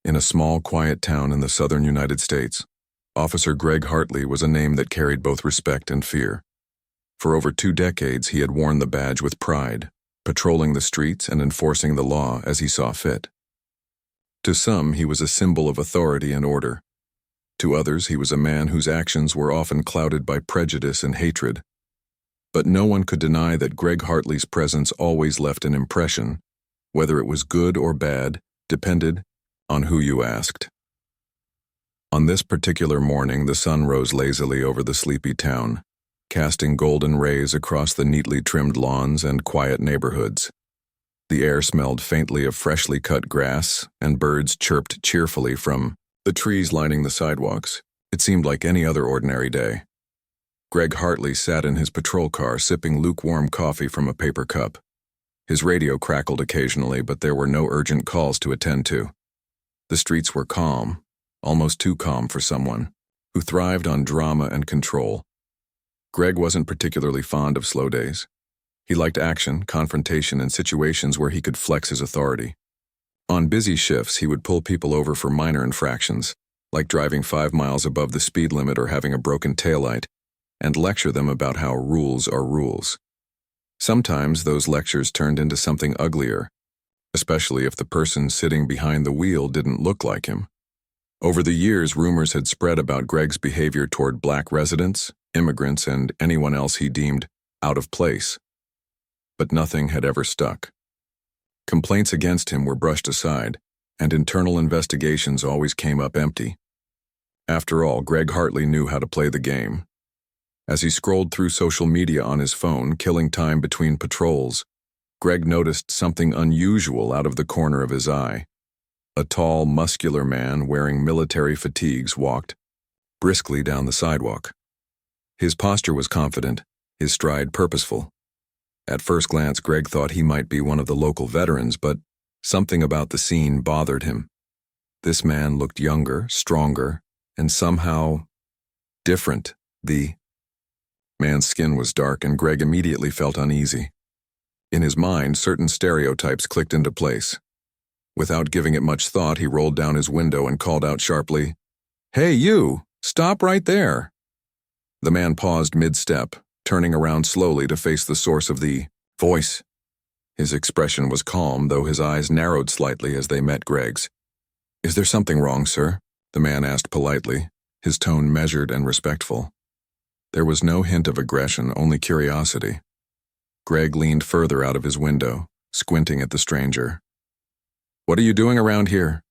In a small, quiet town in the southern United States, Officer Greg Hartley was a name that carried both respect and fear. For over 2 decades, he had worn the badge with pride, patrolling the streets and enforcing the law as he saw fit. To some, he was a symbol of authority and order. To others, he was a man whose actions were often clouded by prejudice and hatred. But no one could deny that Greg Hartley's presence always left an impression, whether it was good or bad, depended on who you asked. On this particular morning, the sun rose lazily over the sleepy town, casting golden rays across the neatly trimmed lawns and quiet neighborhoods. The air smelled faintly of freshly cut grass, and birds chirped cheerfully from the trees lining the sidewalks. It seemed like any other ordinary day. Greg Hartley sat in his patrol car sipping lukewarm coffee from a paper cup. His radio crackled occasionally, but there were no urgent calls to attend to. The streets were calm, almost too calm for someone who thrived on drama and control. Greg wasn't particularly fond of slow days. He liked action, confrontation, and situations where he could flex his authority. On busy shifts, he would pull people over for minor infractions, like driving 5 miles above the speed limit or having a broken taillight, and lecture them about how rules are rules. Sometimes those lectures turned into something uglier, especially if the person sitting behind the wheel didn't look like him. Over the years, rumors had spread about Greg's behavior toward black residents, immigrants, and anyone else he deemed out of place. But nothing had ever stuck. Complaints against him were brushed aside, and internal investigations always came up empty. After all, Greg Hartley knew how to play the game. As he scrolled through social media on his phone, killing time between patrols, Greg noticed something unusual out of the corner of his eye. A tall, muscular man wearing military fatigues walked briskly down the sidewalk. His posture was confident, his stride purposeful. At first glance, Greg thought he might be one of the local veterans, but something about the scene bothered him. This man looked younger, stronger, and somehow different. The man's skin was dark, and Greg immediately felt uneasy. In his mind, certain stereotypes clicked into place. Without giving it much thought, he rolled down his window and called out sharply, "Hey, you! Stop right there!" The man paused mid-step, turning around slowly to face the source of the voice. His expression was calm, though his eyes narrowed slightly as they met Greg's. "Is there something wrong, sir?" the man asked politely, his tone measured and respectful. There was no hint of aggression, only curiosity. Greg leaned further out of his window, squinting at the stranger. "What are you doing around here?"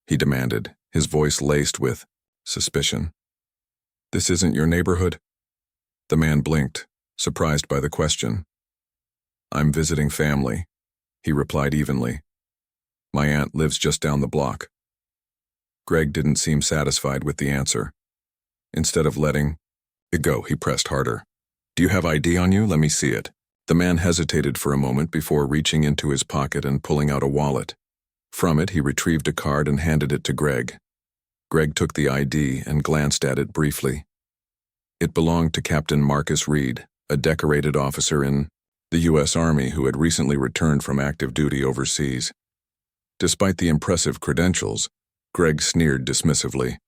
he demanded, his voice laced with suspicion. "This isn't your neighborhood?" The man blinked, surprised by the question. "I'm visiting family," he replied evenly. "My aunt lives just down the block." Greg didn't seem satisfied with the answer. Instead of letting it go, he pressed harder. "Do you have ID on you? Let me see it." The man hesitated for a moment before reaching into his pocket and pulling out a wallet. From it, he retrieved a card and handed it to Greg. Greg took the ID and glanced at it briefly. It belonged to Captain Marcus Reed, a decorated officer in the U.S. Army who had recently returned from active duty overseas. Despite the impressive credentials, Greg sneered dismissively.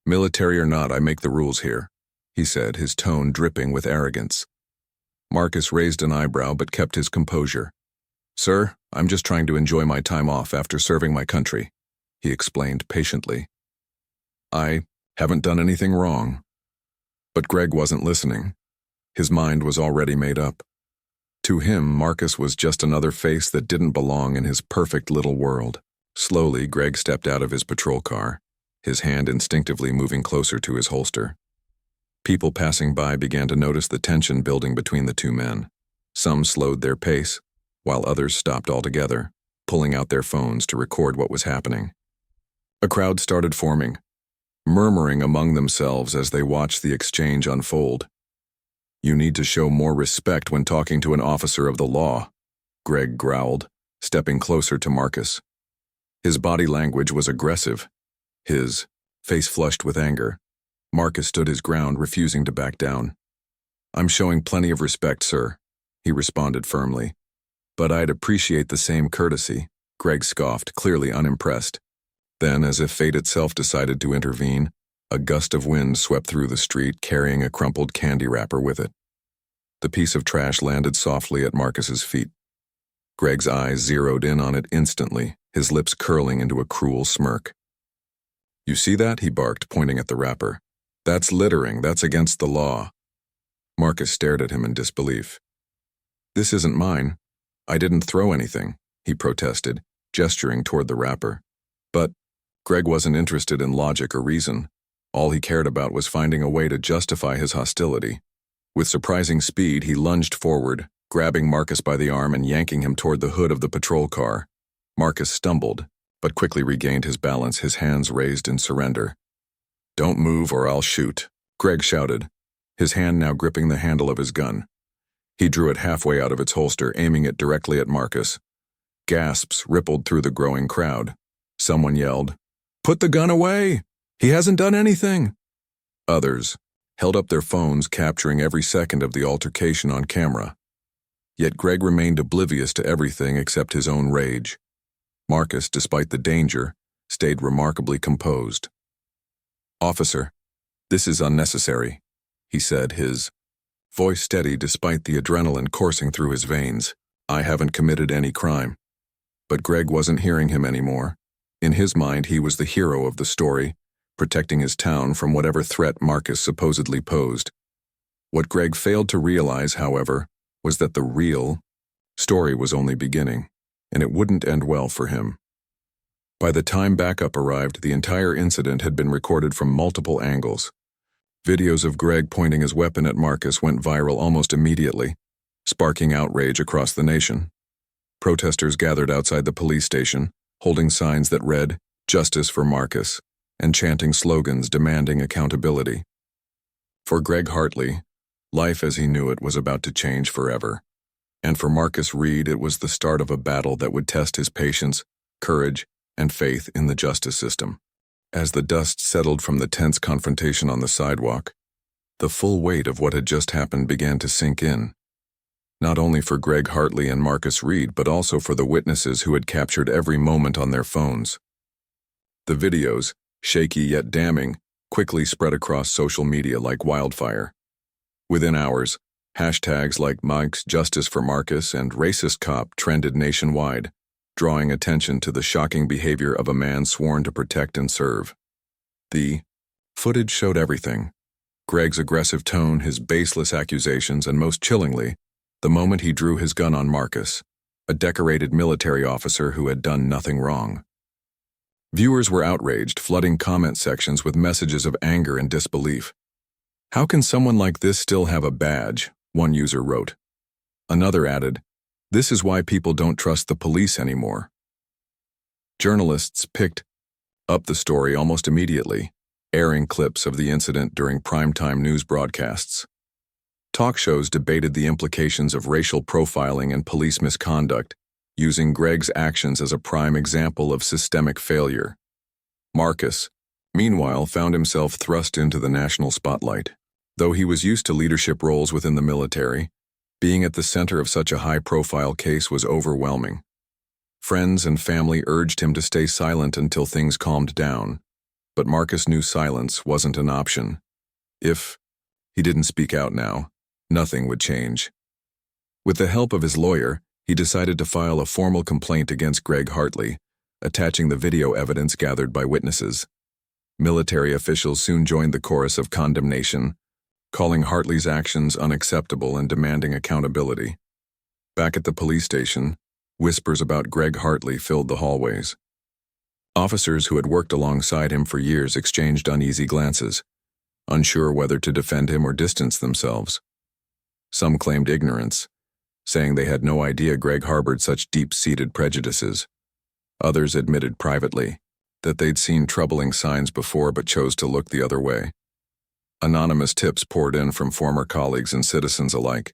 "Military or not, I make the rules here," he said, his tone dripping with arrogance. Marcus raised an eyebrow but kept his composure. "Sir, I'm just trying to enjoy my time off after serving my country," he explained patiently. "I haven't done anything wrong." But Greg wasn't listening. His mind was already made up. To him, Marcus was just another face that didn't belong in his perfect little world. Slowly, Greg stepped out of his patrol car, his hand instinctively moving closer to his holster. People passing by began to notice the tension building between the two men. Some slowed their pace, while others stopped altogether, pulling out their phones to record what was happening. A crowd started forming, murmuring among themselves as they watched the exchange unfold. "You need to show more respect when talking to an officer of the law," Greg growled, stepping closer to Marcus. His body language was aggressive, his face flushed with anger. Marcus stood his ground, refusing to back down. "I'm showing plenty of respect, sir," he responded firmly. "But I'd appreciate the same courtesy," Greg scoffed, clearly unimpressed. Then, as if fate itself decided to intervene, a gust of wind swept through the street, carrying a crumpled candy wrapper with it. The piece of trash landed softly at Marcus's feet. Greg's eyes zeroed in on it instantly, his lips curling into a cruel smirk. "You see that?" he barked, pointing at the wrapper. "That's littering. That's against the law." Marcus stared at him in disbelief. "This isn't mine. I didn't throw anything," he protested, gesturing toward the wrapper. But Greg wasn't interested in logic or reason. All he cared about was finding a way to justify his hostility. With surprising speed, he lunged forward, grabbing Marcus by the arm and yanking him toward the hood of the patrol car. Marcus stumbled, but quickly regained his balance, his hands raised in surrender. "Don't move or I'll shoot," Greg shouted, his hand now gripping the handle of his gun. He drew it halfway out of its holster, aiming it directly at Marcus. Gasps rippled through the growing crowd. Someone yelled, "Put the gun away! He hasn't done anything!" Others held up their phones, capturing every second of the altercation on camera. Yet Greg remained oblivious to everything except his own rage. Marcus, despite the danger, stayed remarkably composed. "Officer, this is unnecessary," he said, his voice steady despite the adrenaline coursing through his veins. "I haven't committed any crime." But Greg wasn't hearing him anymore. In his mind, he was the hero of the story, protecting his town from whatever threat Marcus supposedly posed. What Greg failed to realize, however, was that the real story was only beginning, and it wouldn't end well for him. By the time backup arrived, the entire incident had been recorded from multiple angles. Videos of Greg pointing his weapon at Marcus went viral almost immediately, sparking outrage across the nation. Protesters gathered outside the police station, holding signs that read, "Justice for Marcus," and chanting slogans demanding accountability. For Greg Hartley, life as he knew it was about to change forever. And for Marcus Reed, it was the start of a battle that would test his patience, courage, and faith in the justice system. As the dust settled from the tense confrontation on the sidewalk, the full weight of what had just happened began to sink in. Not only for Greg Hartley and Marcus Reed, but also for the witnesses who had captured every moment on their phones. The videos, shaky yet damning, quickly spread across social media like wildfire. Within hours, hashtags like Mike's Justice for Marcus and Racist Cop trended nationwide, drawing attention to the shocking behavior of a man sworn to protect and serve. The footage showed everything: Greg's aggressive tone, his baseless accusations, and most chillingly, the moment he drew his gun on Marcus, a decorated military officer who had done nothing wrong. Viewers were outraged, flooding comment sections with messages of anger and disbelief. "How can someone like this still have a badge?" one user wrote. Another added, "This is why people don't trust the police anymore." Journalists picked up the story almost immediately, airing clips of the incident during primetime news broadcasts. Talk shows debated the implications of racial profiling and police misconduct, using Greg's actions as a prime example of systemic failure. Marcus, meanwhile, found himself thrust into the national spotlight. Though he was used to leadership roles within the military, being at the center of such a high-profile case was overwhelming. Friends and family urged him to stay silent until things calmed down, but Marcus knew silence wasn't an option. If he didn't speak out now, nothing would change. With the help of his lawyer, he decided to file a formal complaint against Greg Hartley, attaching the video evidence gathered by witnesses. Military officials soon joined the chorus of condemnation, calling Hartley's actions unacceptable and demanding accountability. Back at the police station, whispers about Greg Hartley filled the hallways. Officers who had worked alongside him for years exchanged uneasy glances, unsure whether to defend him or distance themselves. Some claimed ignorance, saying they had no idea Greg harbored such deep-seated prejudices. Others admitted privately that they'd seen troubling signs before but chose to look the other way. Anonymous tips poured in from former colleagues and citizens alike,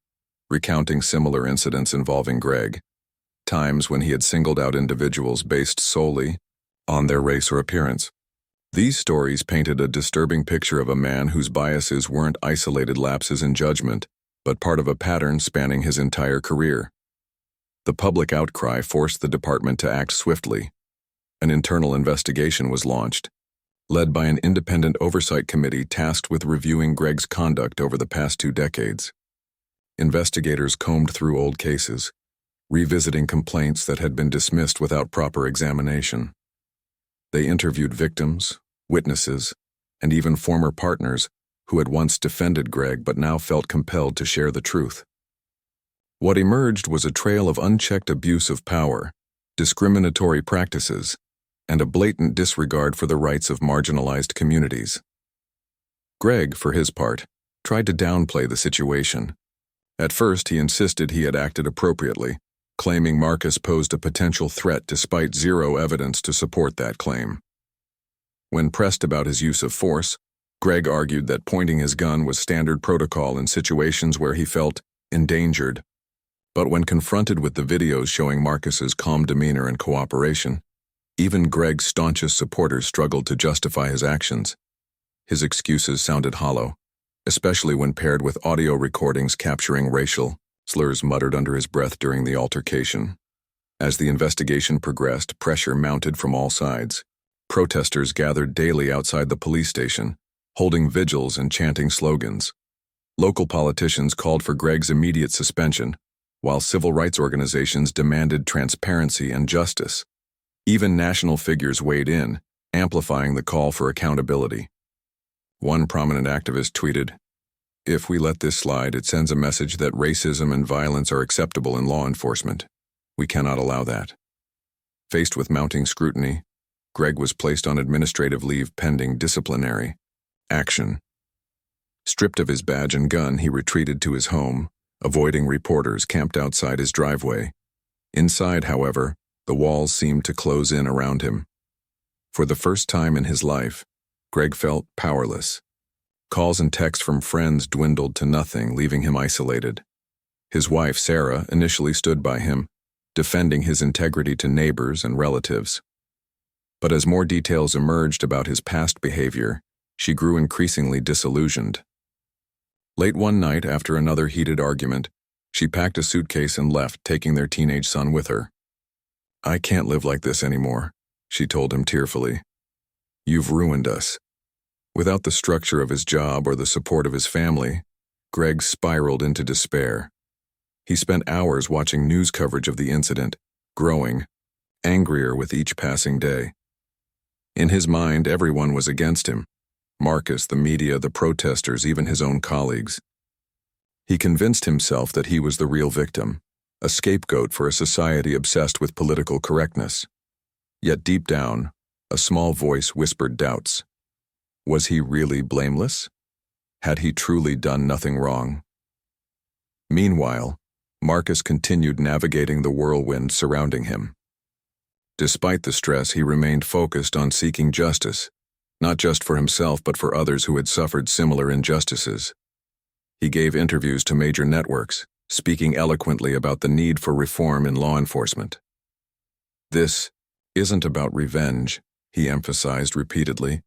recounting similar incidents involving Greg, times when he had singled out individuals based solely on their race or appearance. These stories painted a disturbing picture of a man whose biases weren't isolated lapses in judgment, but part of a pattern spanning his entire career. The public outcry forced the department to act swiftly. An internal investigation was launched, led by an independent oversight committee tasked with reviewing Greg's conduct over the past 2 decades. Investigators combed through old cases, revisiting complaints that had been dismissed without proper examination. They interviewed victims, witnesses, and even former partners who had once defended Greg but now felt compelled to share the truth. What emerged was a trail of unchecked abuse of power, discriminatory practices, and a blatant disregard for the rights of marginalized communities. Greg, for his part, tried to downplay the situation. At first, he insisted he had acted appropriately, claiming Marcus posed a potential threat despite zero evidence to support that claim. When pressed about his use of force, Greg argued that pointing his gun was standard protocol in situations where he felt endangered. But when confronted with the videos showing Marcus's calm demeanor and cooperation, even Greg's staunchest supporters struggled to justify his actions. His excuses sounded hollow, especially when paired with audio recordings capturing racial slurs muttered under his breath during the altercation. As the investigation progressed, pressure mounted from all sides. Protesters gathered daily outside the police station, holding vigils and chanting slogans. Local politicians called for Greg's immediate suspension, while civil rights organizations demanded transparency and justice. Even national figures weighed in, amplifying the call for accountability. One prominent activist tweeted, "If we let this slide, it sends a message that racism and violence are acceptable in law enforcement. We cannot allow that." Faced with mounting scrutiny, Greg was placed on administrative leave pending disciplinary action. Stripped of his badge and gun, he retreated to his home, avoiding reporters camped outside his driveway. Inside, however, the walls seemed to close in around him. For the first time in his life, Greg felt powerless. Calls and texts from friends dwindled to nothing, leaving him isolated. His wife, Sarah, initially stood by him, defending his integrity to neighbors and relatives. But as more details emerged about his past behavior, she grew increasingly disillusioned. Late one night, after another heated argument, she packed a suitcase and left, taking their teenage son with her. "I can't live like this anymore," she told him tearfully. "You've ruined us." Without the structure of his job or the support of his family, Greg spiraled into despair. He spent hours watching news coverage of the incident, growing angrier with each passing day. In his mind, everyone was against him: Marcus, the media, the protesters, even his own colleagues. He convinced himself that he was the real victim, a scapegoat for a society obsessed with political correctness. Yet deep down, a small voice whispered doubts. Was he really blameless? Had he truly done nothing wrong? Meanwhile, Marcus continued navigating the whirlwind surrounding him. Despite the stress, he remained focused on seeking justice, not just for himself but for others who had suffered similar injustices. He gave interviews to major networks, speaking eloquently about the need for reform in law enforcement. "This isn't about revenge," he emphasized repeatedly.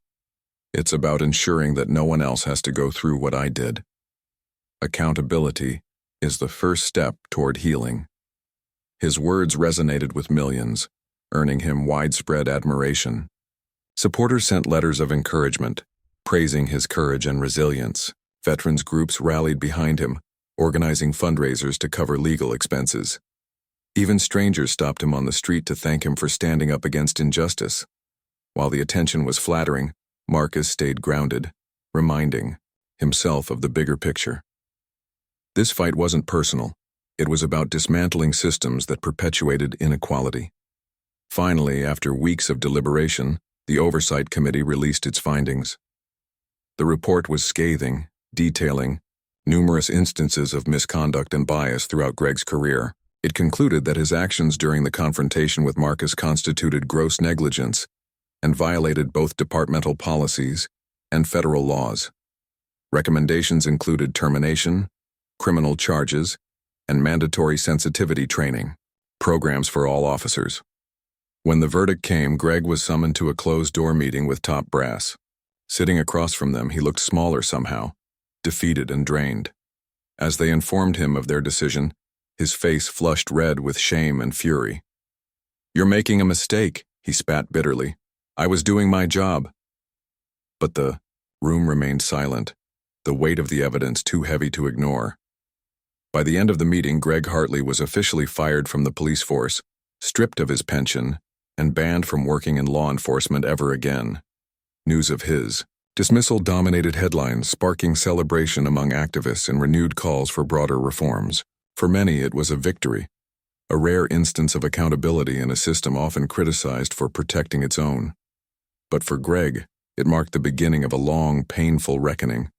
"It's about ensuring that no one else has to go through what I did. Accountability is the first step toward healing." His words resonated with millions, earning him widespread admiration. Supporters sent letters of encouragement, praising his courage and resilience. Veterans groups rallied behind him, organizing fundraisers to cover legal expenses. Even strangers stopped him on the street to thank him for standing up against injustice. While the attention was flattering, Marcus stayed grounded, reminding himself of the bigger picture. This fight wasn't personal. It was about dismantling systems that perpetuated inequality. Finally, after weeks of deliberation, the Oversight Committee released its findings. The report was scathing, detailing numerous instances of misconduct and bias throughout Greg's career. It concluded that his actions during the confrontation with Marcus constituted gross negligence and violated both departmental policies and federal laws. Recommendations included termination, criminal charges, and mandatory sensitivity training, programs for all officers. When the verdict came, Greg was summoned to a closed-door meeting with top brass. Sitting across from them, he looked smaller somehow, defeated and drained. As they informed him of their decision, his face flushed red with shame and fury. "You're making a mistake," He spat bitterly. "I was doing my job." But the room remained silent, the weight of the evidence too heavy to ignore. By the end of the meeting, Greg Hartley was officially fired from the police force, stripped of his pension, and banned from working in law enforcement ever again. News of his dismissal dominated headlines, sparking celebration among activists and renewed calls for broader reforms. For many, it was a victory, a rare instance of accountability in a system often criticized for protecting its own. But for Greg, it marked the beginning of a long, painful reckoning.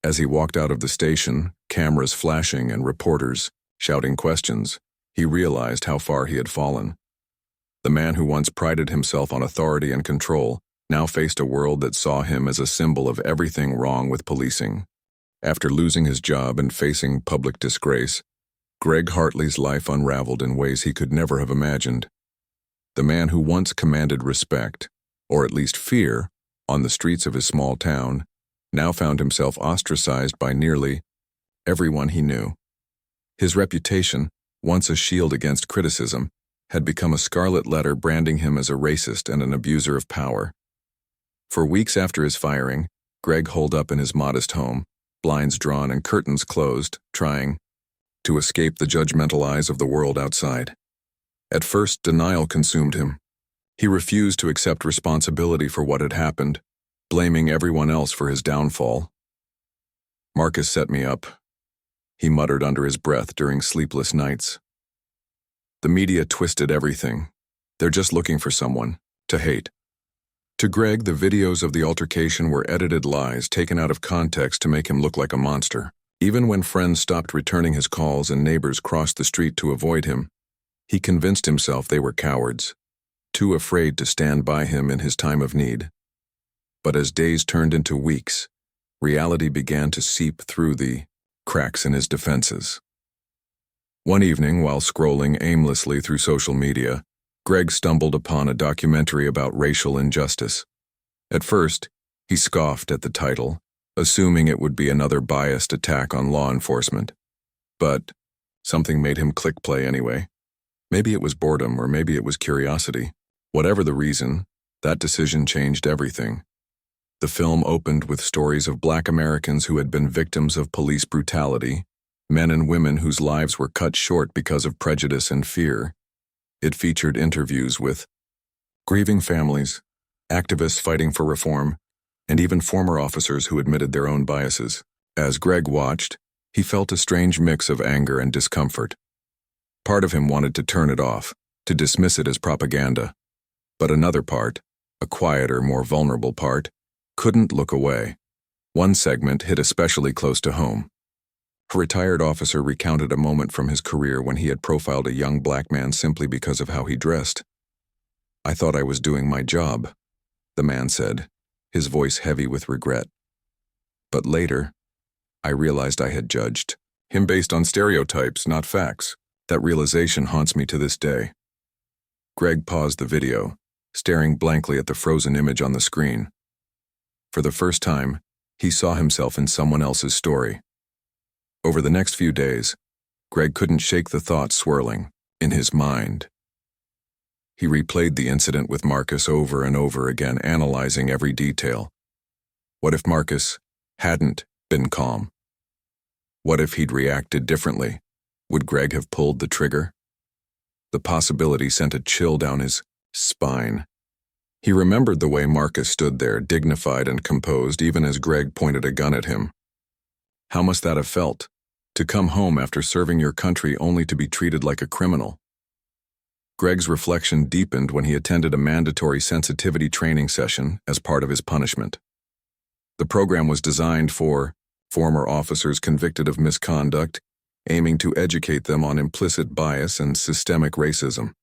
As he walked out of the station, cameras flashing and reporters shouting questions, he realized how far he had fallen. The man who once prided himself on authority and control now faced a world that saw him as a symbol of everything wrong with policing. After losing his job and facing public disgrace, Greg Hartley's life unraveled in ways he could never have imagined. The man who once commanded respect, or at least fear, on the streets of his small town, now found himself ostracized by nearly everyone he knew. His reputation, once a shield against criticism, had become a scarlet letter branding him as a racist and an abuser of power. For weeks after his firing, Greg holed up in his modest home, blinds drawn and curtains closed, trying to escape the judgmental eyes of the world outside. At first, denial consumed him. He refused to accept responsibility for what had happened, blaming everyone else for his downfall. "Marcus set me up," he muttered under his breath during sleepless nights. "The media twisted everything. They're just looking for someone to hate." To Greg, the videos of the altercation were edited lies taken out of context to make him look like a monster. Even when friends stopped returning his calls and neighbors crossed the street to avoid him, he convinced himself they were cowards, too afraid to stand by him in his time of need. But as days turned into weeks, reality began to seep through the cracks in his defenses. One evening, while scrolling aimlessly through social media, Greg stumbled upon a documentary about racial injustice. At first, he scoffed at the title, assuming it would be another biased attack on law enforcement. But something made him click play anyway. Maybe it was boredom, or maybe it was curiosity. Whatever the reason, that decision changed everything. The film opened with stories of Black Americans who had been victims of police brutality, men and women whose lives were cut short because of prejudice and fear. It featured interviews with grieving families, activists fighting for reform, and even former officers who admitted their own biases. As Greg watched, he felt a strange mix of anger and discomfort. Part of him wanted to turn it off, to dismiss it as propaganda. But another part, a quieter, more vulnerable part, couldn't look away. One segment hit especially close to home. A retired officer recounted a moment from his career when he had profiled a young black man simply because of how he dressed. "I thought I was doing my job," the man said, his voice heavy with regret. "But later, I realized I had judged him based on stereotypes, not facts. That realization haunts me to this day." Greg paused the video, staring blankly at the frozen image on the screen. For the first time, he saw himself in someone else's story. Over the next few days, Greg couldn't shake the thoughts swirling in his mind. He replayed the incident with Marcus over and over again, analyzing every detail. What if Marcus hadn't been calm? What if he'd reacted differently? Would Greg have pulled the trigger? The possibility sent a chill down his spine. He remembered the way Marcus stood there, dignified and composed, even as Greg pointed a gun at him. How must that have felt, to come home after serving your country only to be treated like a criminal? Greg's reflection deepened when he attended a mandatory sensitivity training session as part of his punishment. The program was designed for former officers convicted of misconduct, aiming to educate them on implicit bias and systemic racism.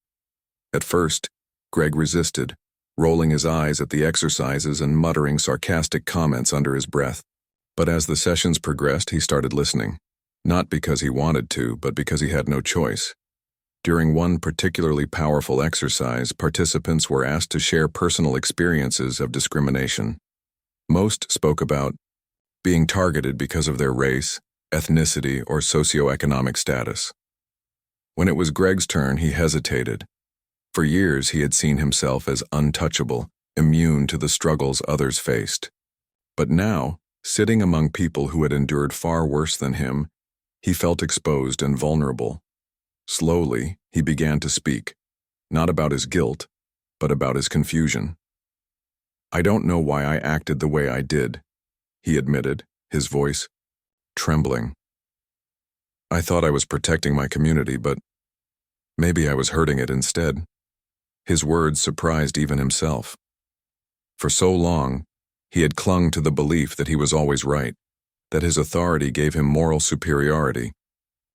At first, Greg resisted, rolling his eyes at the exercises and muttering sarcastic comments under his breath. But as the sessions progressed, he started listening, not because he wanted to, but because he had no choice. During one particularly powerful exercise, participants were asked to share personal experiences of discrimination. Most spoke about being targeted because of their race, ethnicity, or socioeconomic status. When it was Greg's turn, he hesitated. For years he had seen himself as untouchable, immune to the struggles others faced. But now, sitting among people who had endured far worse than him, he felt exposed and vulnerable. Slowly, he began to speak, not about his guilt, but about his confusion. "I don't know why I acted the way I did," he admitted, his voice trembling. "I thought I was protecting my community, but maybe I was hurting it instead." His words surprised even himself. For so long, he had clung to the belief that he was always right, that his authority gave him moral superiority.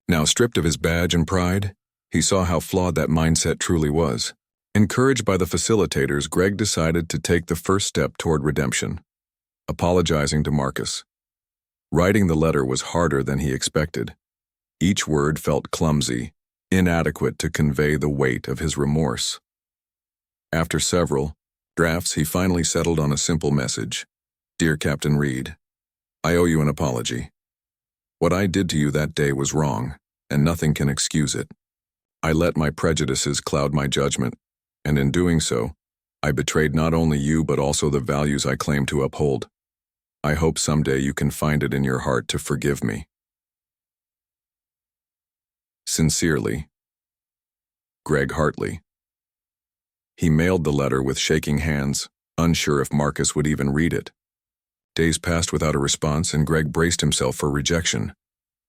Now, stripped of his badge and pride, he saw how flawed that mindset truly was. Encouraged by the facilitators, Greg decided to take the first step toward redemption, apologizing to Marcus. Writing the letter was harder than he expected. Each word felt clumsy, inadequate to convey the weight of his remorse. After several drafts, he finally settled on a simple message. "Dear Captain Reed, I owe you an apology. What I did to you that day was wrong, and nothing can excuse it. I let my prejudices cloud my judgment, and in doing so, I betrayed not only you but also the values I claim to uphold. I hope someday you can find it in your heart to forgive me. Sincerely, Greg Hartley." He mailed the letter with shaking hands, unsure if Marcus would even read it. Days passed without a response, and Greg braced himself for rejection.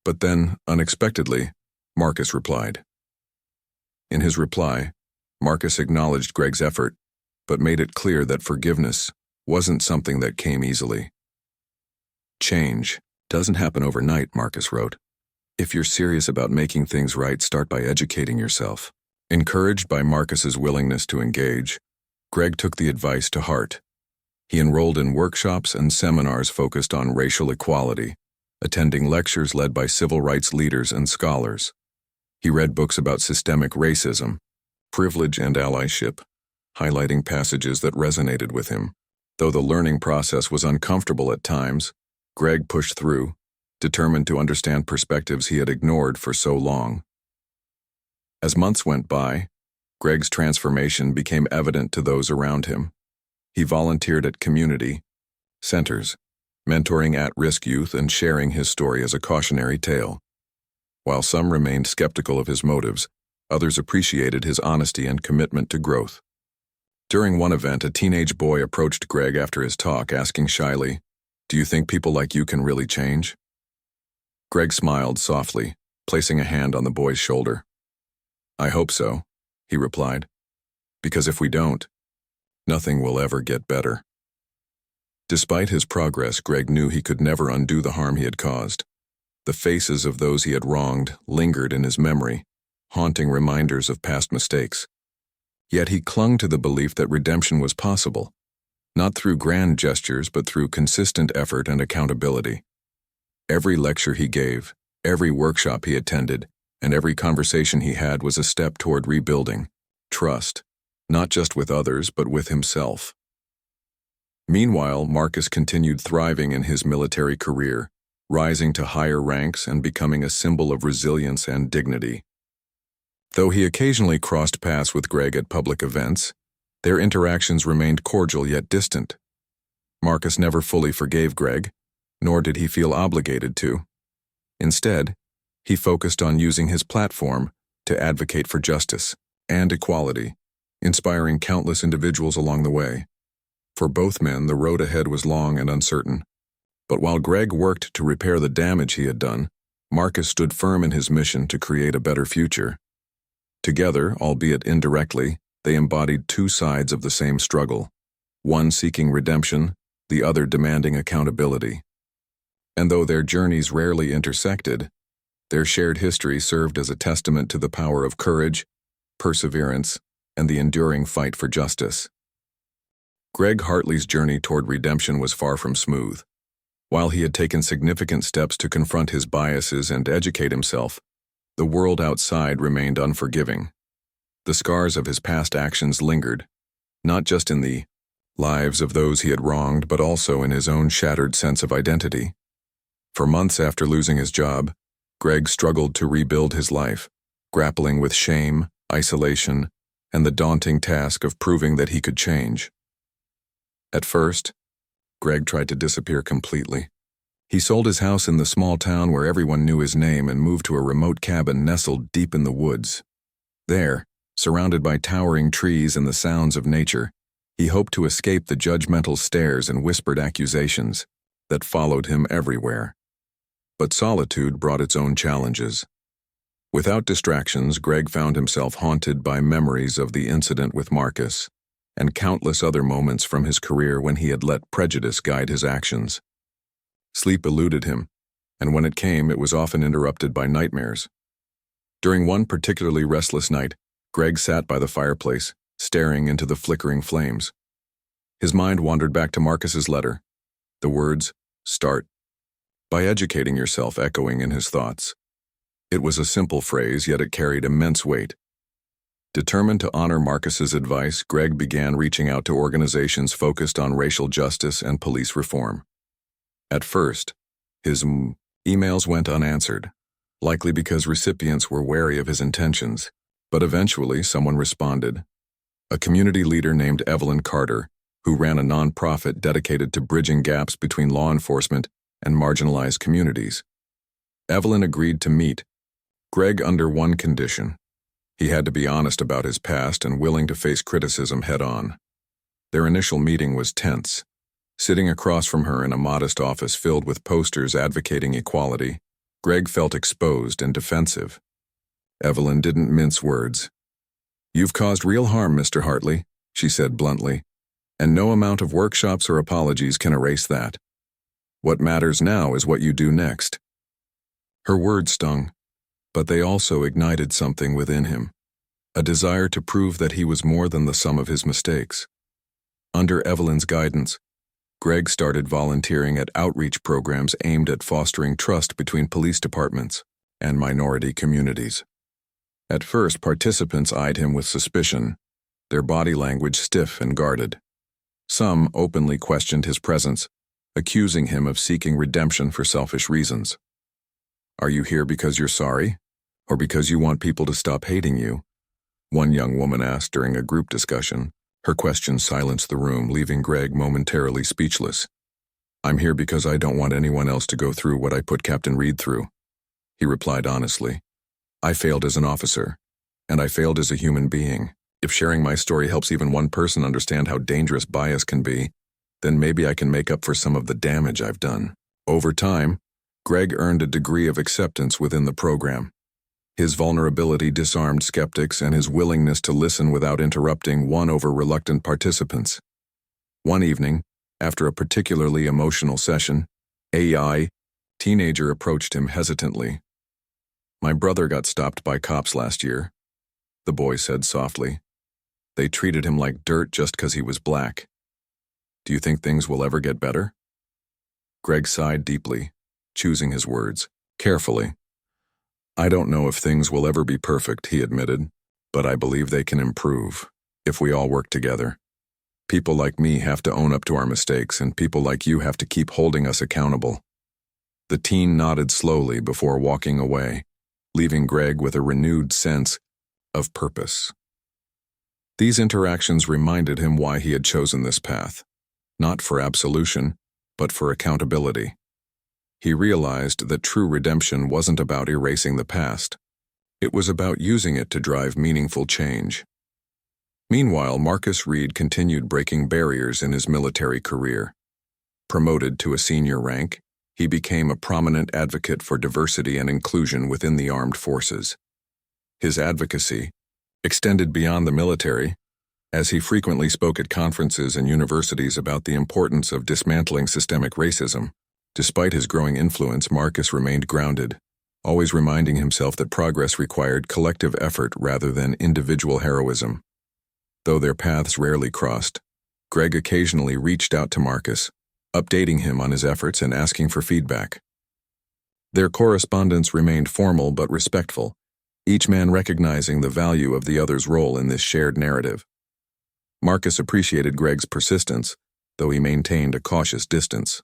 But then, unexpectedly, Marcus replied. In his reply, Marcus acknowledged Greg's effort, but made it clear that forgiveness wasn't something that came easily. "Change doesn't happen overnight," Marcus wrote. "If you're serious about making things right, start by educating yourself." Encouraged by Marcus's willingness to engage, Greg took the advice to heart. He enrolled in workshops and seminars focused on racial equality, attending lectures led by civil rights leaders and scholars. He read books about systemic racism, privilege, and allyship, highlighting passages that resonated with him. Though the learning process was uncomfortable at times, Greg pushed through, determined to understand perspectives he had ignored for so long. As months went by, Greg's transformation became evident to those around him. He volunteered at community centers, mentoring at-risk youth and sharing his story as a cautionary tale. While some remained skeptical of his motives, others appreciated his honesty and commitment to growth. During one event, a teenage boy approached Greg after his talk, asking shyly, "Do you think people like you can really change?" Greg smiled softly, placing a hand on the boy's shoulder. "I hope so," he replied, "because if we don't, nothing will ever get better." Despite his progress, Greg knew he could never undo the harm he had caused. The faces of those he had wronged lingered in his memory, haunting reminders of past mistakes. Yet he clung to the belief that redemption was possible, not through grand gestures but through consistent effort and accountability. Every lecture he gave, every workshop he attended, and every conversation he had was a step toward rebuilding trust, not just with others but with himself. Meanwhile, Marcus continued thriving in his military career, rising to higher ranks and becoming a symbol of resilience and dignity. Though he occasionally crossed paths with Greg at public events, their interactions remained cordial yet distant. Marcus never fully forgave Greg, nor did he feel obligated to. Instead, he focused on using his platform to advocate for justice and equality, inspiring countless individuals along the way. For both men, the road ahead was long and uncertain. But while Greg worked to repair the damage he had done, Marcus stood firm in his mission to create a better future. Together, albeit indirectly, they embodied two sides of the same struggle, one seeking redemption, the other demanding accountability. And though their journeys rarely intersected, their shared history served as a testament to the power of courage, perseverance, and the enduring fight for justice. Greg Hartley's journey toward redemption was far from smooth. While he had taken significant steps to confront his biases and educate himself, the world outside remained unforgiving. The scars of his past actions lingered, not just in the lives of those he had wronged, but also in his own shattered sense of identity. For months after losing his job, Greg struggled to rebuild his life, grappling with shame, isolation, and the daunting task of proving that he could change. At first, Greg tried to disappear completely. He sold his house in the small town where everyone knew his name and moved to a remote cabin nestled deep in the woods. There, surrounded by towering trees and the sounds of nature, he hoped to escape the judgmental stares and whispered accusations that followed him everywhere. But solitude brought its own challenges. Without distractions, Greg found himself haunted by memories of the incident with Marcus and countless other moments from his career when he had let prejudice guide his actions. Sleep eluded him, and when it came, it was often interrupted by nightmares. During one particularly restless night, Greg sat by the fireplace, staring into the flickering flames. His mind wandered back to Marcus's letter, the words, "Start by educating yourself," echoing in his thoughts. It was a simple phrase, yet it carried immense weight. Determined to honor Marcus's advice, Greg began reaching out to organizations focused on racial justice and police reform. At first, his emails went unanswered, likely because recipients were wary of his intentions, but eventually someone responded. A community leader named Evelyn Carter, who ran a nonprofit dedicated to bridging gaps between law enforcement and marginalized communities. Evelyn agreed to meet Greg under one condition. He had to be honest about his past and willing to face criticism head-on. Their initial meeting was tense. Sitting across from her in a modest office filled with posters advocating equality, Greg felt exposed and defensive. Evelyn didn't mince words. "You've caused real harm, Mr. Hartley," she said bluntly, "and no amount of workshops or apologies can erase that. What matters now is what you do next." Her words stung, but they also ignited something within him, a desire to prove that he was more than the sum of his mistakes. Under Evelyn's guidance, Greg started volunteering at outreach programs aimed at fostering trust between police departments and minority communities. At first, participants eyed him with suspicion, their body language stiff and guarded. Some openly questioned his presence, accusing him of seeking redemption for selfish reasons. "Are you here because you're sorry, or because you want people to stop hating you?" one young woman asked during a group discussion. Her question silenced the room, leaving Greg momentarily speechless. "I'm here because I don't want anyone else to go through what I put Captain Reed through," he replied honestly. "I failed as an officer, and I failed as a human being. If sharing my story helps even one person understand how dangerous bias can be, then maybe I can make up for some of the damage I've done." Over time, Greg earned a degree of acceptance within the program. His vulnerability disarmed skeptics, and his willingness to listen without interrupting won over reluctant participants. One evening, after a particularly emotional session, a teenager approached him hesitantly. "My brother got stopped by cops last year," the boy said softly. "They treated him like dirt just because he was black. Do you think things will ever get better?" Greg sighed deeply, choosing his words carefully. "I don't know if things will ever be perfect," he admitted, "but I believe they can improve if we all work together. People like me have to own up to our mistakes, and people like you have to keep holding us accountable." The teen nodded slowly before walking away, leaving Greg with a renewed sense of purpose. These interactions reminded him why he had chosen this path, not for absolution, but for accountability. He realized that true redemption wasn't about erasing the past. It was about using it to drive meaningful change. Meanwhile, Marcus Reed continued breaking barriers in his military career. Promoted to a senior rank, he became a prominent advocate for diversity and inclusion within the armed forces. His advocacy extended beyond the military, as he frequently spoke at conferences and universities about the importance of dismantling systemic racism. Despite his growing influence, Marcus remained grounded, always reminding himself that progress required collective effort rather than individual heroism. Though their paths rarely crossed, Greg occasionally reached out to Marcus, updating him on his efforts and asking for feedback. Their correspondence remained formal but respectful, each man recognizing the value of the other's role in this shared narrative. Marcus appreciated Greg's persistence, though he maintained a cautious distance.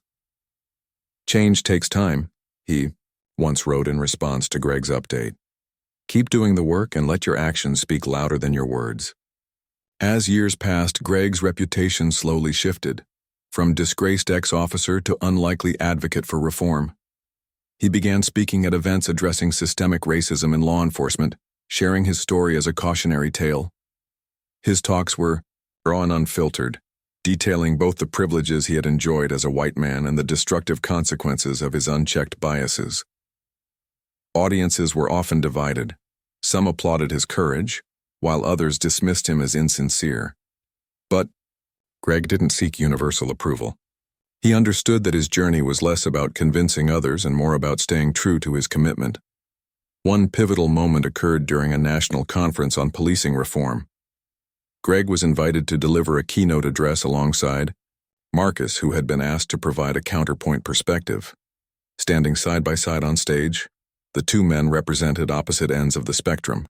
"Change takes time," he once wrote in response to Greg's update. "Keep doing the work and let your actions speak louder than your words." As years passed, Greg's reputation slowly shifted, from disgraced ex-officer to unlikely advocate for reform. He began speaking at events addressing systemic racism in law enforcement, sharing his story as a cautionary tale. His talks were raw and unfiltered, detailing both the privileges he had enjoyed as a white man and the destructive consequences of his unchecked biases. Audiences were often divided. Some applauded his courage, while others dismissed him as insincere. But Greg didn't seek universal approval. He understood that his journey was less about convincing others and more about staying true to his commitment. One pivotal moment occurred during a national conference on policing reform. Greg was invited to deliver a keynote address alongside Marcus, who had been asked to provide a counterpoint perspective. Standing side by side on stage, the two men represented opposite ends of the spectrum,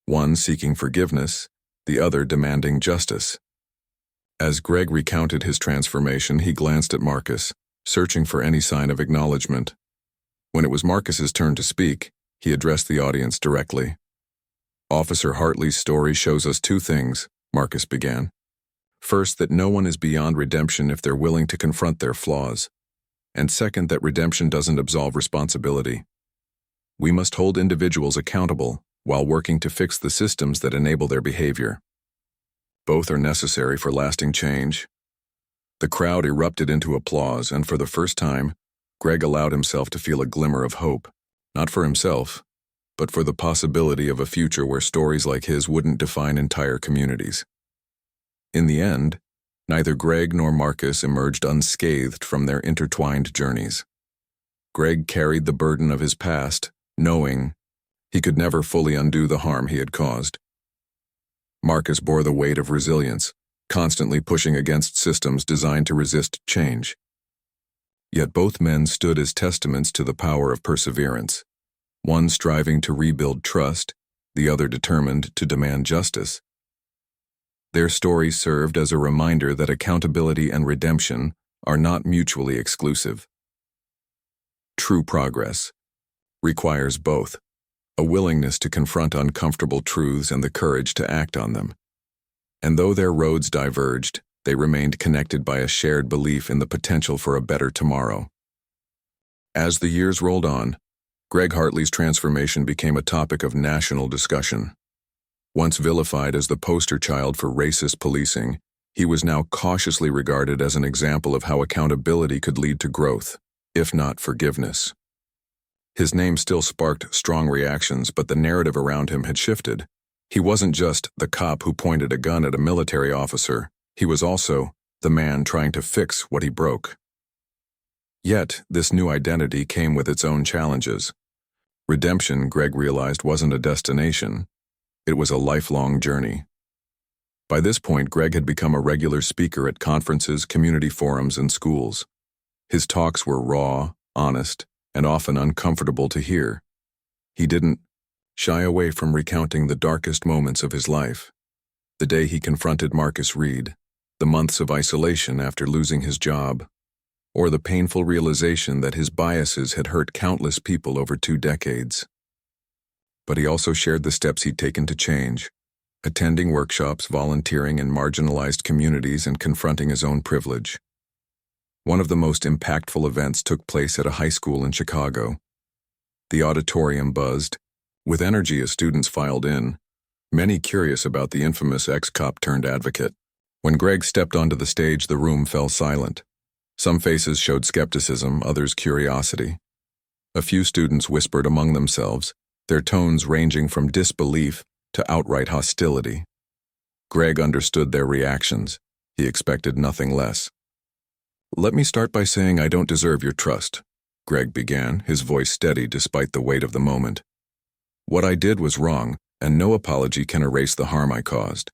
one seeking forgiveness, the other demanding justice. As Greg recounted his transformation, he glanced at Marcus, searching for any sign of acknowledgement. When it was Marcus's turn to speak, he addressed the audience directly. "Officer Hartley's story shows us two things," Marcus began. "First, that no one is beyond redemption if they're willing to confront their flaws. And second, that redemption doesn't absolve responsibility. We must hold individuals accountable while working to fix the systems that enable their behavior. Both are necessary for lasting change." The crowd erupted into applause, and for the first time, Greg allowed himself to feel a glimmer of hope, not for himself, but for the possibility of a future where stories like his wouldn't define entire communities. In the end, neither Greg nor Marcus emerged unscathed from their intertwined journeys. Greg carried the burden of his past, knowing he could never fully undo the harm he had caused. Marcus bore the weight of resilience, constantly pushing against systems designed to resist change. Yet both men stood as testaments to the power of perseverance, one striving to rebuild trust, the other determined to demand justice. Their stories served as a reminder that accountability and redemption are not mutually exclusive. True progress requires both, a willingness to confront uncomfortable truths and the courage to act on them. And though their roads diverged, they remained connected by a shared belief in the potential for a better tomorrow. As the years rolled on, Greg Hartley's transformation became a topic of national discussion. Once vilified as the poster child for racist policing, he was now cautiously regarded as an example of how accountability could lead to growth, if not forgiveness. His name still sparked strong reactions, but the narrative around him had shifted. He wasn't just the cop who pointed a gun at a military officer. He was also the man trying to fix what he broke. Yet, this new identity came with its own challenges. Redemption, Greg realized, wasn't a destination. It was a lifelong journey. By this point, Greg had become a regular speaker at conferences, community forums, and schools. His talks were raw, honest, and often uncomfortable to hear. He didn't shy away from recounting the darkest moments of his life. The day he confronted Marcus Reed, the months of isolation after losing his job, or the painful realization that his biases had hurt countless people over 2 decades. But he also shared the steps he'd taken to change, attending workshops, volunteering in marginalized communities, and confronting his own privilege. One of the most impactful events took place at a high school in Chicago. The auditorium buzzed with energy as students filed in, many curious about the infamous ex-cop turned advocate. When Greg stepped onto the stage, the room fell silent. Some faces showed skepticism, others curiosity. A few students whispered among themselves, their tones ranging from disbelief to outright hostility. Greg understood their reactions. He expected nothing less. "Let me start by saying I don't deserve your trust," Greg began, his voice steady despite the weight of the moment. "What I did was wrong, and no apology can erase the harm I caused.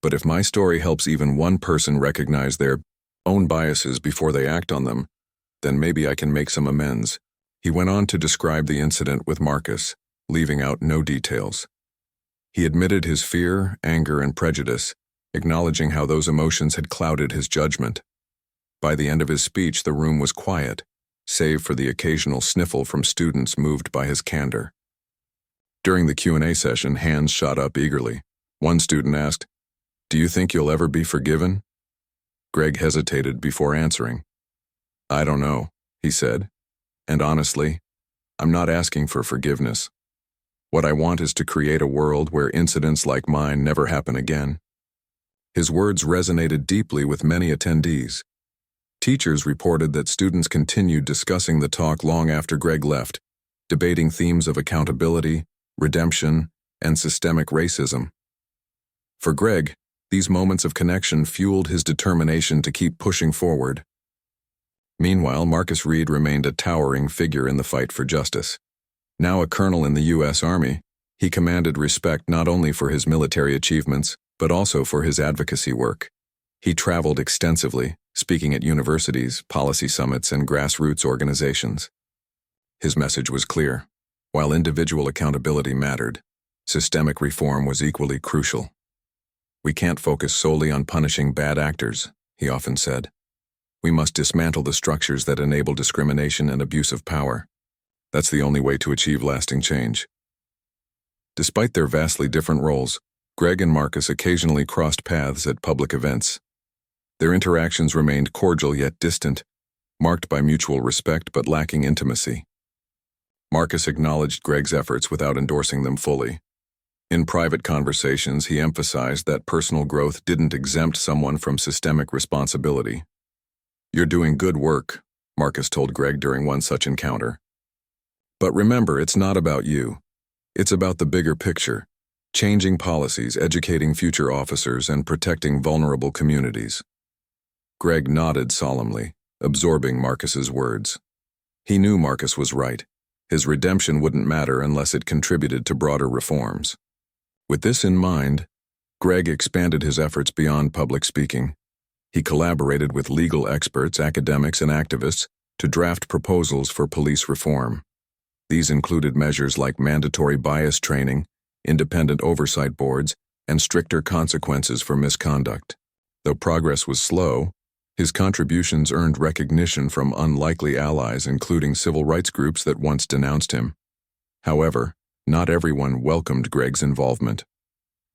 But if my story helps even one person recognize their own biases before they act on them, then maybe I can make some amends." He went on to describe the incident with Marcus, leaving out no details. He admitted his fear, anger, and prejudice, acknowledging how those emotions had clouded his judgment. By the end of his speech, the room was quiet, save for the occasional sniffle from students moved by his candor. During the Q&A session, hands shot up eagerly. One student asked, Do you think you'll ever be forgiven? Greg hesitated before answering. I don't know, he said. And honestly, I'm not asking for forgiveness. What I want is to create a world where incidents like mine never happen again. His words resonated deeply with many attendees. Teachers reported that students continued discussing the talk long after Greg left, debating themes of accountability, redemption, and systemic racism. For Greg, these moments of connection fueled his determination to keep pushing forward. Meanwhile, Marcus Reed remained a towering figure in the fight for justice. Now a colonel in the U.S. Army, he commanded respect not only for his military achievements, but also for his advocacy work. He traveled extensively, speaking at universities, policy summits, and grassroots organizations. His message was clear. While individual accountability mattered, systemic reform was equally crucial. We can't focus solely on punishing bad actors, he often said. We must dismantle the structures that enable discrimination and abuse of power. That's the only way to achieve lasting change. Despite their vastly different roles, Greg and Marcus occasionally crossed paths at public events. Their interactions remained cordial yet distant, marked by mutual respect but lacking intimacy. Marcus acknowledged Greg's efforts without endorsing them fully. In private conversations, he emphasized that personal growth didn't exempt someone from systemic responsibility. You're doing good work, Marcus told Greg during one such encounter. But remember, it's not about you. It's about the bigger picture, changing policies, educating future officers, and protecting vulnerable communities. Greg nodded solemnly, absorbing Marcus's words. He knew Marcus was right. His redemption wouldn't matter unless it contributed to broader reforms. With this in mind, Greg expanded his efforts beyond public speaking. He collaborated with legal experts, academics, and activists to draft proposals for police reform. These included measures like mandatory bias training, independent oversight boards, and stricter consequences for misconduct. Though progress was slow, his contributions earned recognition from unlikely allies, including civil rights groups that once denounced him. However, not everyone welcomed Greg's involvement.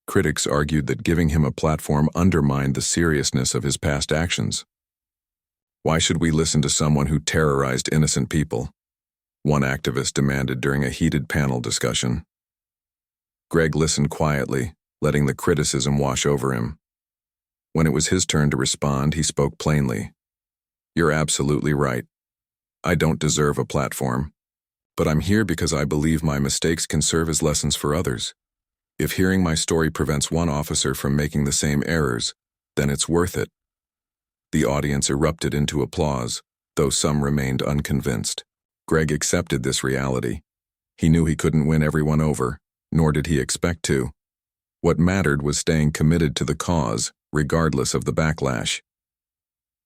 Critics argued that giving him a platform undermined the seriousness of his past actions. Why should we listen to someone who terrorized innocent people? One activist demanded during a heated panel discussion. Greg listened quietly, letting the criticism wash over him. When it was his turn to respond, he spoke plainly. You're absolutely right. I don't deserve a platform. But I'm here because I believe my mistakes can serve as lessons for others. If hearing my story prevents one officer from making the same errors, then it's worth it. The audience erupted into applause, though some remained unconvinced. Greg accepted this reality. He knew he couldn't win everyone over, nor did he expect to. What mattered was staying committed to the cause, regardless of the backlash.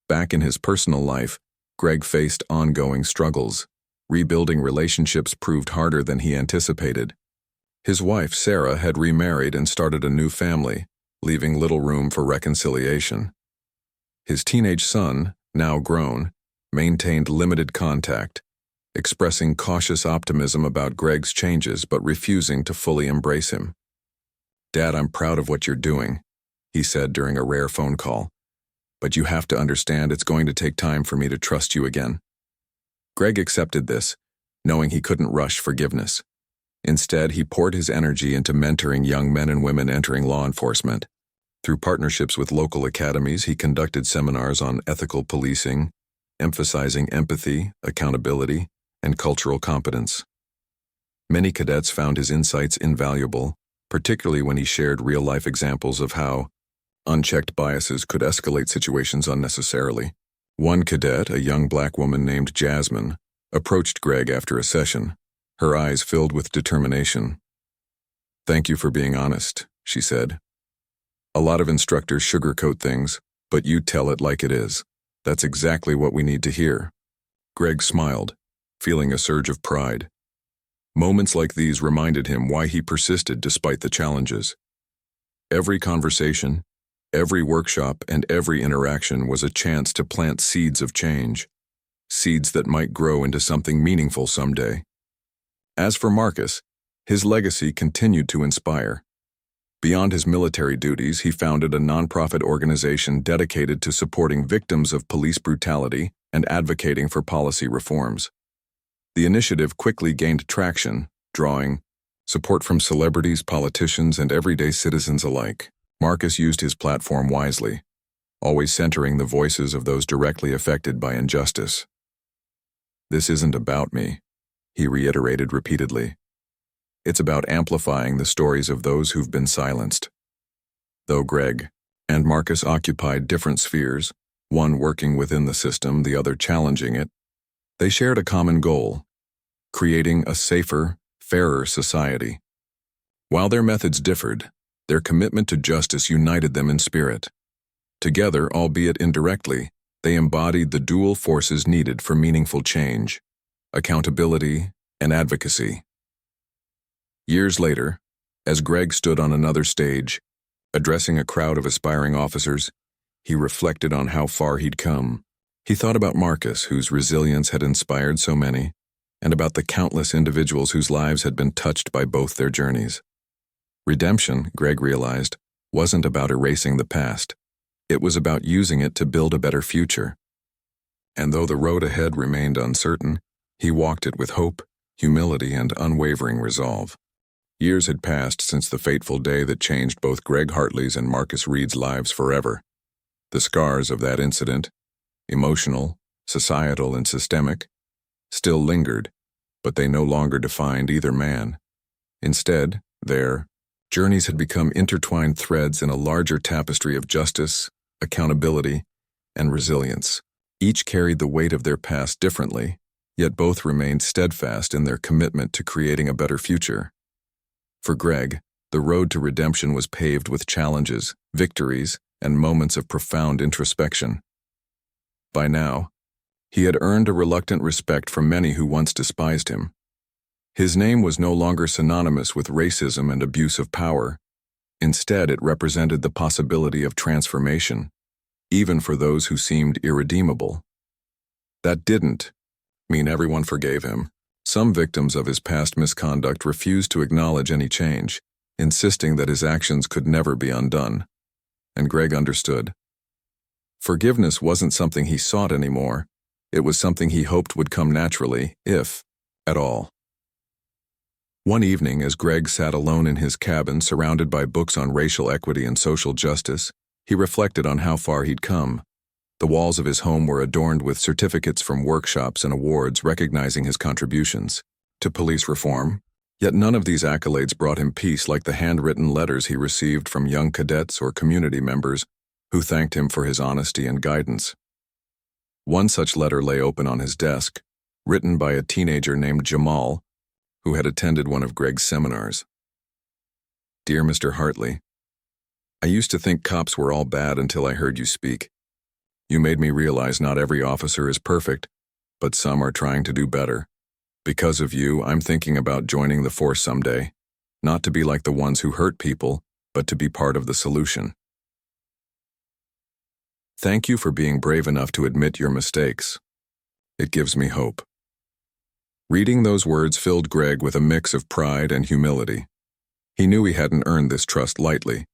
Back in his personal life, Greg faced ongoing struggles. Rebuilding relationships proved harder than he anticipated. His wife, Sarah, had remarried and started a new family, leaving little room for reconciliation. His teenage son, now grown, maintained limited contact, expressing cautious optimism about Greg's changes but refusing to fully embrace him. "Dad, I'm proud of what you're doing," he said during a rare phone call. "But you have to understand it's going to take time for me to trust you again." Greg accepted this, knowing he couldn't rush forgiveness. Instead, he poured his energy into mentoring young men and women entering law enforcement. Through partnerships with local academies, he conducted seminars on ethical policing, emphasizing empathy, accountability, and cultural competence. Many cadets found his insights invaluable, particularly when he shared real-life examples of how unchecked biases could escalate situations unnecessarily. One cadet, a young black woman named Jasmine, approached Greg after a session, her eyes filled with determination. "Thank you for being honest," she said. "A lot of instructors sugarcoat things, but you tell it like it is. That's exactly what we need to hear." Greg smiled, feeling a surge of pride. Moments like these reminded him why he persisted despite the challenges. Every conversation, every workshop, and every interaction was a chance to plant seeds of change, seeds that might grow into something meaningful someday. As for Marcus, his legacy continued to inspire. Beyond his military duties, he founded a nonprofit organization dedicated to supporting victims of police brutality and advocating for policy reforms. The initiative quickly gained traction, drawing support from celebrities, politicians, and everyday citizens alike. Marcus used his platform wisely, always centering the voices of those directly affected by injustice. "This isn't about me," he reiterated repeatedly. "It's about amplifying the stories of those who've been silenced." Though Greg and Marcus occupied different spheres, one working within the system, the other challenging it, they shared a common goal: creating a safer, fairer society. While their methods differed, their commitment to justice united them in spirit. Together, albeit indirectly, they embodied the dual forces needed for meaningful change: accountability and advocacy. Years later, as Greg stood on another stage, addressing a crowd of aspiring officers, he reflected on how far he'd come. He thought about Marcus, whose resilience had inspired so many, and about the countless individuals whose lives had been touched by both their journeys. Redemption, Greg realized, wasn't about erasing the past. It was about using it to build a better future. And though the road ahead remained uncertain, he walked it with hope, humility, and unwavering resolve. Years had passed since the fateful day that changed both Greg Hartley's and Marcus Reed's lives forever. The scars of that incident, emotional, societal, and systemic, still lingered, but they no longer defined either man. Instead, their journeys had become intertwined threads in a larger tapestry of justice, accountability, and resilience. Each carried the weight of their past differently, yet both remained steadfast in their commitment to creating a better future. For Greg, the road to redemption was paved with challenges, victories, and moments of profound introspection. By now, he had earned a reluctant respect from many who once despised him. His name was no longer synonymous with racism and abuse of power. Instead, it represented the possibility of transformation, even for those who seemed irredeemable. That didn't mean everyone forgave him. Some victims of his past misconduct refused to acknowledge any change, insisting that his actions could never be undone. And Greg understood. Forgiveness wasn't something he sought anymore. It was something he hoped would come naturally, if at all. One evening, as Greg sat alone in his cabin surrounded by books on racial equity and social justice, he reflected on how far he'd come. The walls of his home were adorned with certificates from workshops and awards recognizing his contributions to police reform, yet none of these accolades brought him peace like the handwritten letters he received from young cadets or community members who thanked him for his honesty and guidance. One such letter lay open on his desk, written by a teenager named Jamal, who had attended one of Greg's seminars. "Dear Mr. Hartley, I used to think cops were all bad until I heard you speak. You made me realize not every officer is perfect, but some are trying to do better. Because of you, I'm thinking about joining the force someday, not to be like the ones who hurt people, but to be part of the solution. Thank you for being brave enough to admit your mistakes. It gives me hope." Reading those words filled Greg with a mix of pride and humility. He knew he hadn't earned this trust lightly.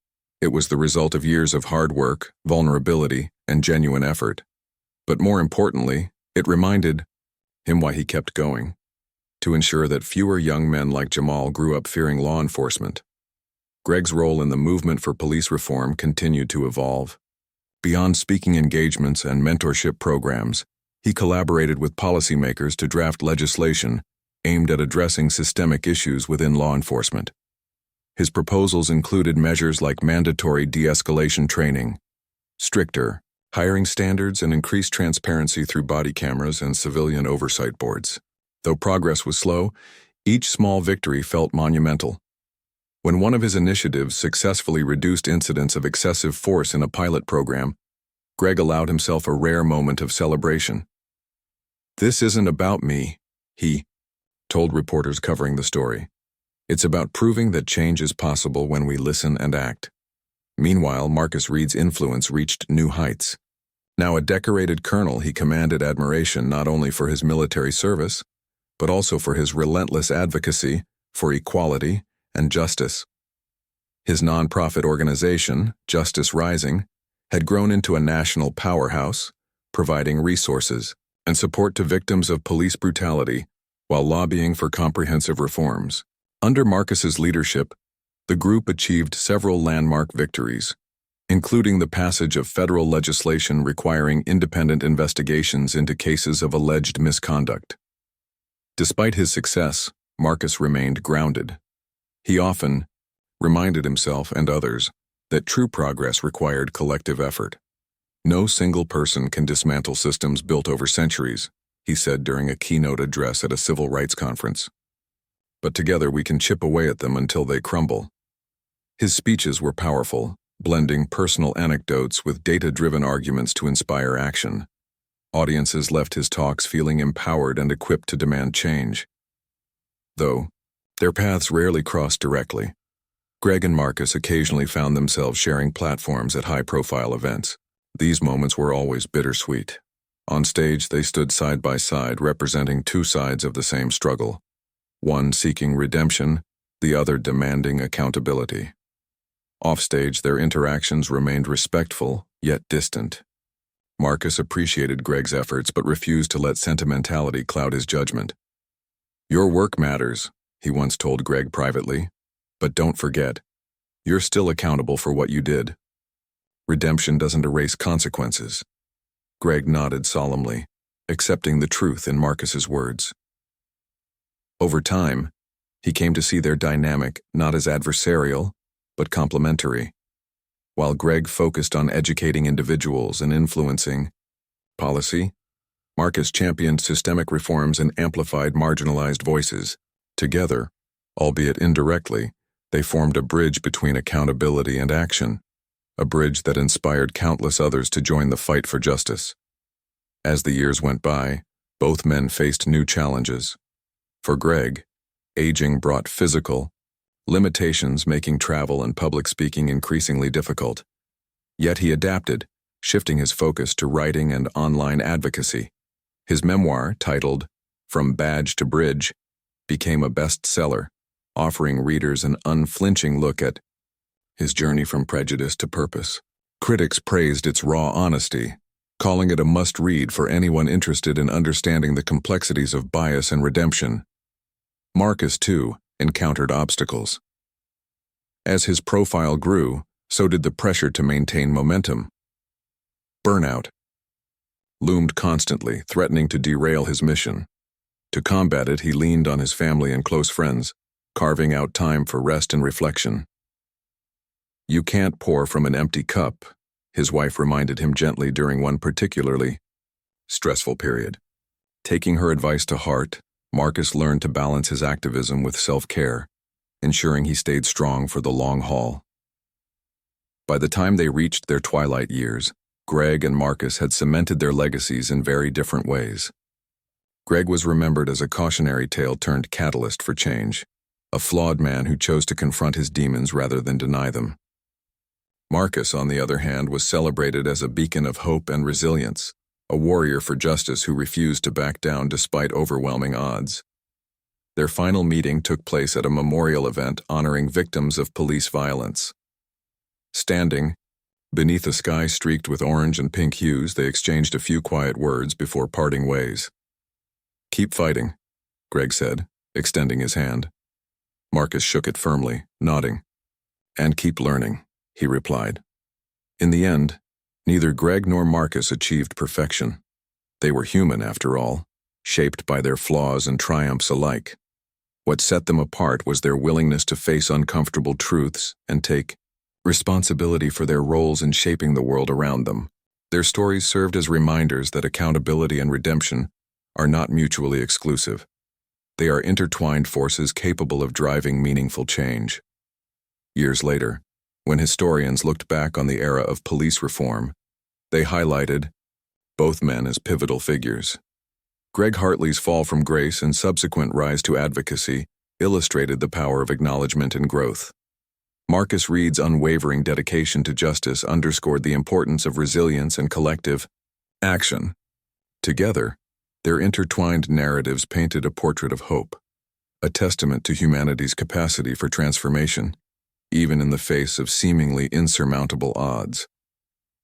It was the result of years of hard work, vulnerability, and genuine effort. But more importantly, it reminded him why he kept going: to ensure that fewer young men like Jamal grew up fearing law enforcement. Greg's role in the movement for police reform continued to evolve. Beyond speaking engagements and mentorship programs, he collaborated with policymakers to draft legislation aimed at addressing systemic issues within law enforcement. His proposals included measures like mandatory de-escalation training, stricter hiring standards, and increased transparency through body cameras and civilian oversight boards. Though progress was slow, each small victory felt monumental. When one of his initiatives successfully reduced incidents of excessive force in a pilot program, Greg allowed himself a rare moment of celebration. "This isn't about me," he told reporters covering the story. "It's about proving that change is possible when we listen and act." Meanwhile, Marcus Reed's influence reached new heights. Now a decorated colonel, he commanded admiration not only for his military service, but also for his relentless advocacy for equality and justice. His nonprofit organization, Justice Rising, had grown into a national powerhouse, providing resources and support to victims of police brutality while lobbying for comprehensive reforms. Under Marcus's leadership, the group achieved several landmark victories, including the passage of federal legislation requiring independent investigations into cases of alleged misconduct. Despite his success, Marcus remained grounded. He often reminded himself and others that true progress required collective effort. No single person can dismantle systems built over centuries, he said during a keynote address at a civil rights conference. But together we can chip away at them until they crumble. His speeches were powerful, blending personal anecdotes with data-driven arguments to inspire action. Audiences left his talks feeling empowered and equipped to demand change. Though their paths rarely crossed directly, Greg and Marcus occasionally found themselves sharing platforms at high-profile events. These moments were always bittersweet. On stage, they stood side by side, representing two sides of the same struggle, one seeking redemption, the other demanding accountability. Offstage, their interactions remained respectful, yet distant. Marcus appreciated Greg's efforts but refused to let sentimentality cloud his judgment. "Your work matters," he once told Greg privately, "but don't forget, you're still accountable for what you did. Redemption doesn't erase consequences." Greg nodded solemnly, accepting the truth in Marcus's words. Over time, he came to see their dynamic not as adversarial, but complementary. While Greg focused on educating individuals and influencing policy, Marcus championed systemic reforms and amplified marginalized voices. Together, albeit indirectly, they formed a bridge between accountability and action, a bridge that inspired countless others to join the fight for justice. As the years went by, both men faced new challenges. For Greg, aging brought physical limitations, making travel and public speaking increasingly difficult. Yet he adapted, shifting his focus to writing and online advocacy. His memoir, titled From Badge to Bridge, became a bestseller, offering readers an unflinching look at his journey from prejudice to purpose. Critics praised its raw honesty, calling it a must-read for anyone interested in understanding the complexities of bias and redemption. Marcus, too, encountered obstacles. As his profile grew, so did the pressure to maintain momentum. Burnout loomed constantly, threatening to derail his mission. To combat it, he leaned on his family and close friends, carving out time for rest and reflection. "You can't pour from an empty cup," his wife reminded him gently during one particularly stressful period. Taking her advice to heart, Marcus learned to balance his activism with self-care, ensuring he stayed strong for the long haul. By the time they reached their twilight years, Greg and Marcus had cemented their legacies in very different ways. Greg was remembered as a cautionary tale turned catalyst for change, a flawed man who chose to confront his demons rather than deny them. Marcus, on the other hand, was celebrated as a beacon of hope and resilience, a warrior for justice who refused to back down despite overwhelming odds. Their final meeting took place at a memorial event honoring victims of police violence. Standing beneath a sky streaked with orange and pink hues, they exchanged a few quiet words before parting ways. "Keep fighting," Greg said, extending his hand. Marcus shook it firmly, nodding. "And keep learning," he replied. In the end, neither Greg nor Marcus achieved perfection. They were human, after all, shaped by their flaws and triumphs alike. What set them apart was their willingness to face uncomfortable truths and take responsibility for their roles in shaping the world around them. Their stories served as reminders that accountability and redemption are not mutually exclusive. They are intertwined forces capable of driving meaningful change. Years later, when historians looked back on the era of police reform, they highlighted both men as pivotal figures. Greg Hartley's fall from grace and subsequent rise to advocacy illustrated the power of acknowledgement and growth. Marcus Reed's unwavering dedication to justice underscored the importance of resilience and collective action. Together, their intertwined narratives painted a portrait of hope, a testament to humanity's capacity for transformation, even in the face of seemingly insurmountable odds.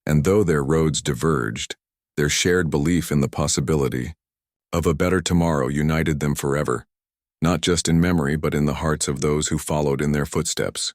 And though their roads diverged, their shared belief in the possibility of a better tomorrow united them forever, not just in memory but in the hearts of those who followed in their footsteps.